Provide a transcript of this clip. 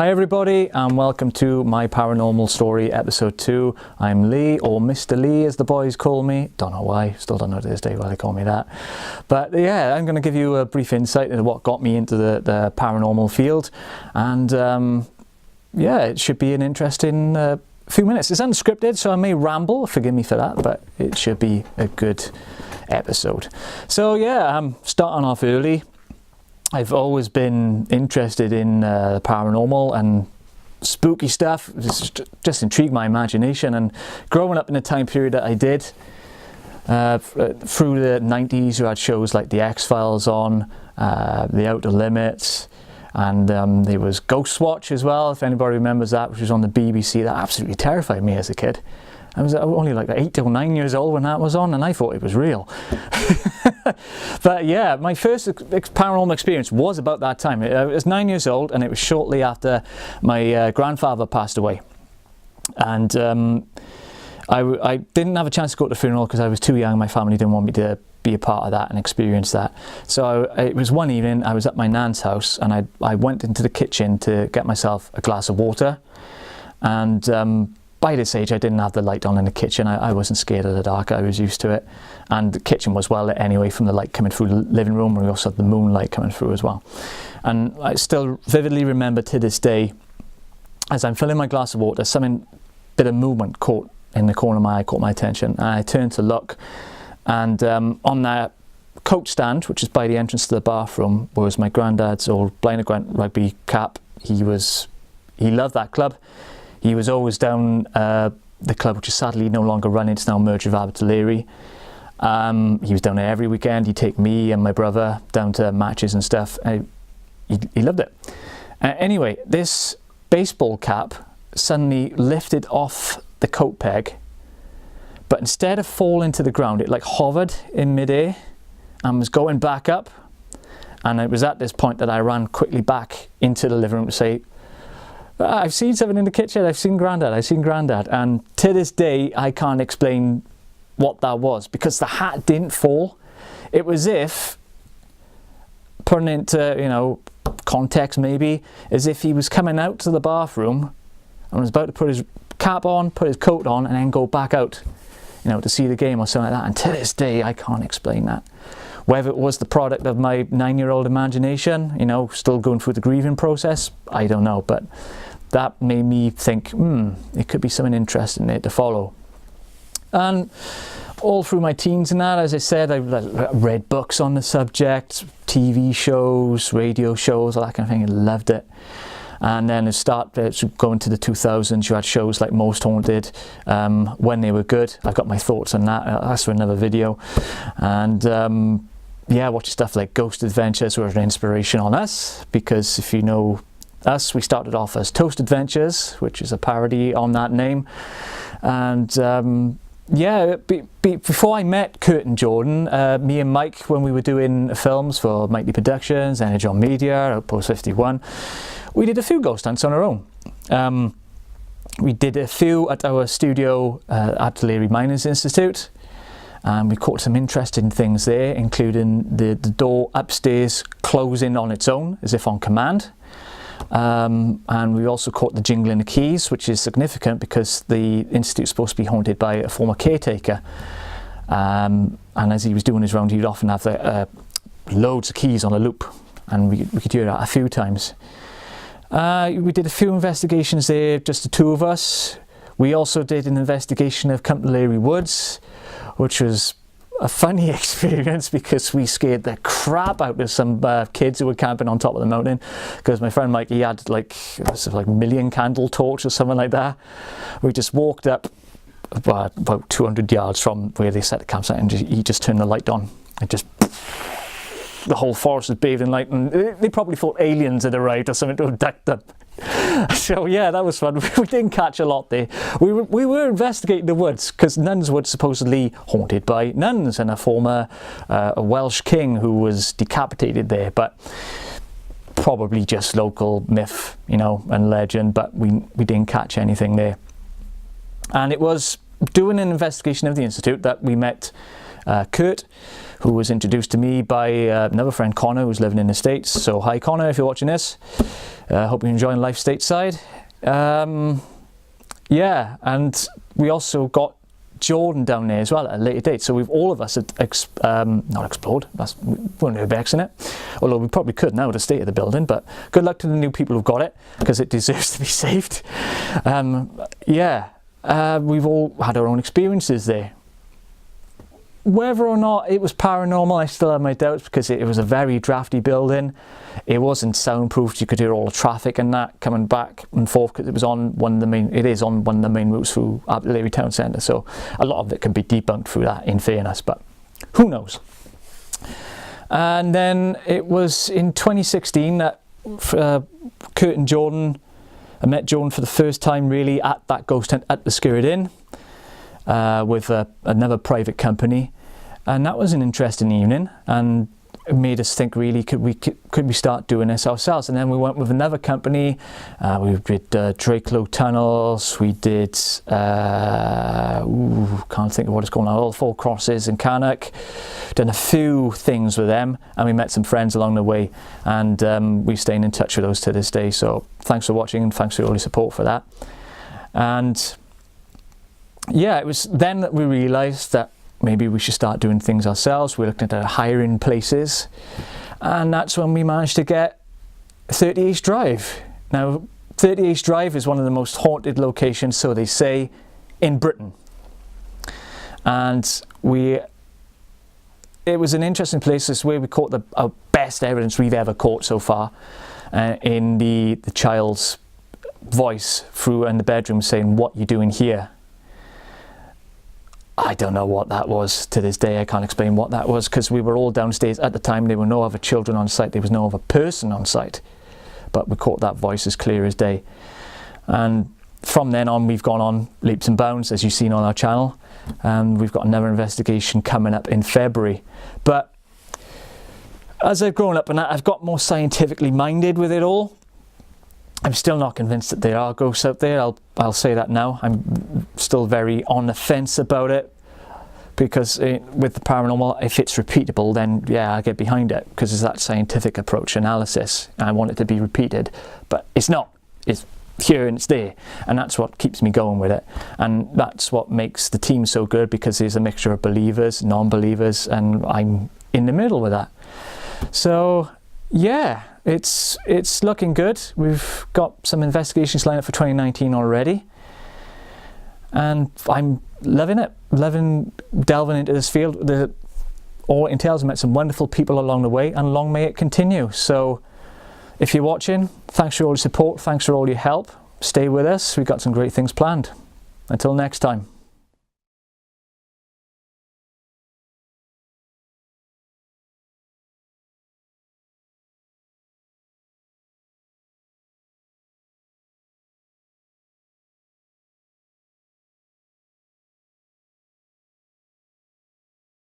Hi everybody and welcome to My Paranormal Story episode 2. I'm Lee, or Mr. Lee as the boys call me. Don't know why, still don't know to this day why they call me that. But yeah, I'm going to give you a brief insight into what got me into the paranormal field. And yeah, it should be an interesting few minutes. It's unscripted, so I may ramble, forgive me for that, but it should be a good episode. So yeah, I'm starting off early. I've always been interested in paranormal and spooky stuff. It's just intrigued my imagination, and growing up in the time period that I did, through the 90s, you had shows like The X-Files on, The Outer Limits, and there was Ghost Watch as well, if anybody remembers that, which was on the BBC. That absolutely terrified me as a kid. I was only like 8 or 9 years old when that was on, and I thought it was real. But yeah, my first paranormal experience was about that time. I was 9 years old, and it was shortly after my grandfather passed away. And I didn't have a chance to go to the funeral because I was too young. My family didn't want me to be a part of that and experience that. So it was one evening, I was at my nan's house, and I went into the kitchen to get myself a glass of water. And by this age, I didn't have the light on in the kitchen. I wasn't scared of the dark. I was used to it. And the kitchen was well lit anyway from the light coming through the living room, and we also had the moonlight coming through as well. And I still vividly remember to this day, as I'm filling my glass of water, bit of movement caught in the corner of my eye, caught my attention. And I turned to look, and on that coat stand, which is by the entrance to the bathroom, was my granddad's old Blind rugby cap. He loved that club. He was always down the club, which is sadly no longer running. It's now merged with Abertillery. He was down there every weekend. He'd take me and my brother down to matches and stuff. He loved it. Anyway, this baseball cap suddenly lifted off the coat peg, but instead of falling to the ground, it like hovered in midair and was going back up. And it was at this point that I ran quickly back into the living room to say, I've seen something in the kitchen, I've seen Grandad. And to this day, I can't explain what that was, because the hat didn't fall. It was if, putting it into, context maybe, as if he was coming out to the bathroom and was about to put his cap on, put his coat on, and then go back out, to see the game or something like that. And to this day, I can't explain that. Whether it was the product of my 9-year-old imagination, still going through the grieving process, I don't know. But that made me think, it could be something interesting there to follow. And all through my teens and that, as I said, I read books on the subject, TV shows, radio shows, all that kind of thing. I loved it. And then going to the 2000s, you had shows like Most Haunted, when they were good. I've got my thoughts on that. That's for another video. And yeah, watching stuff like Ghost Adventures were an inspiration on us, because if you know us, we started off as Toast Adventures, which is a parody on that name. And yeah, before I met Kurt and Jordan, me and Mike, when we were doing films for Mighty Productions, Energy on Media, Outpost 51, we did a few ghost hunts on our own. We did a few at our studio at Abertillery Miners Institute, and we caught some interesting things there, including the door upstairs closing on its own, as if on command. And we also caught the jingling of keys, which is significant because the institute's supposed to be haunted by a former caretaker. And as he was doing his round, he'd often have loads of keys on a loop, and we could hear that a few times. We did a few investigations there, just the two of us. We also did an investigation of Cumberland Woods, which was a funny experience because we scared the crap out of some kids who were camping on top of the mountain, because my friend Mike, he had like a million candle torch or something like that. We just walked up about 200 yards from where they set the campsite, and he just turned the light on, and just the whole forest was bathed in light, and they probably thought aliens had arrived or something to abduct them. So yeah, that was fun. We didn't catch a lot there. We were investigating the woods, because Nuns Wood supposedly haunted by nuns and a former a Welsh king who was decapitated there, but probably just local myth, and legend, but we didn't catch anything there. And it was doing an investigation of the institute that we met Kurt, who was introduced to me by another friend, Connor, who's living in the States. So hi Connor, if you're watching this. Hope you're enjoying life stateside. Yeah, and we also got Jordan down there as well at a later date. So we've all of us had not explored, we won't be vexing it, although we probably could now with the state of the building, but good luck to the new people who've got it, because it deserves to be saved. Yeah, we've all had our own experiences there. Whether or not it was paranormal, I still have my doubts, because it was a very drafty building. It wasn't soundproofed. You could hear all the traffic and that coming back and forth, because it is on one of the main routes through Abertillery Town Centre. So a lot of it can be debunked through that, in fairness, but who knows. And then it was in 2016 that Kurt and Jordan, I met Jordan for the first time really at that ghost hunt at the Skirrid Inn. With another private company, and that was an interesting evening, and it made us think, really, could we start doing this ourselves? And then we went with another company. We did Drakelow Tunnels, we did can't think of what it's called now, all 4 crosses in Cannock. Done a few things with them, and we met some friends along the way, and we're staying in touch with those to this day. So thanks for watching, and thanks for all your support for that. And yeah, it was then that we realised that maybe we should start doing things ourselves. We looked into hiring places, and that's when we managed to get 30 East Drive. Now, 30 East Drive is one of the most haunted locations, so they say, in Britain. And it was an interesting place. This is where we caught our best evidence we've ever caught so far, in the child's voice through in the bedroom saying, "What you doing here?" I don't know what that was to this day. I can't explain what that was, because we were all downstairs at the time. There were no other children on site. There was no other person on site. But we caught that voice as clear as day. And from then on, we've gone on leaps and bounds, as you've seen on our channel. We've got another investigation coming up in February. But as I've grown up and I've got more scientifically minded with it all, I'm still not convinced that there are ghosts out there. I'll say that now. I'm still very on the fence about it, because with the paranormal, if it's repeatable, then yeah, I get behind it, because it's that scientific approach, analysis. I want it to be repeated, but it's not. It's here and it's there, and that's what keeps me going with it. And that's what makes the team so good, because there's a mixture of believers, non-believers, and I'm in the middle with that. So yeah, it's looking good. We've got some investigations lined up for 2019 already, and I'm loving it, delving into this field. All it entails, I met some wonderful people along the way, and long may it continue. So if you're watching, thanks for all your support, thanks for all your help. Stay with us, we've got some great things planned. Until next time.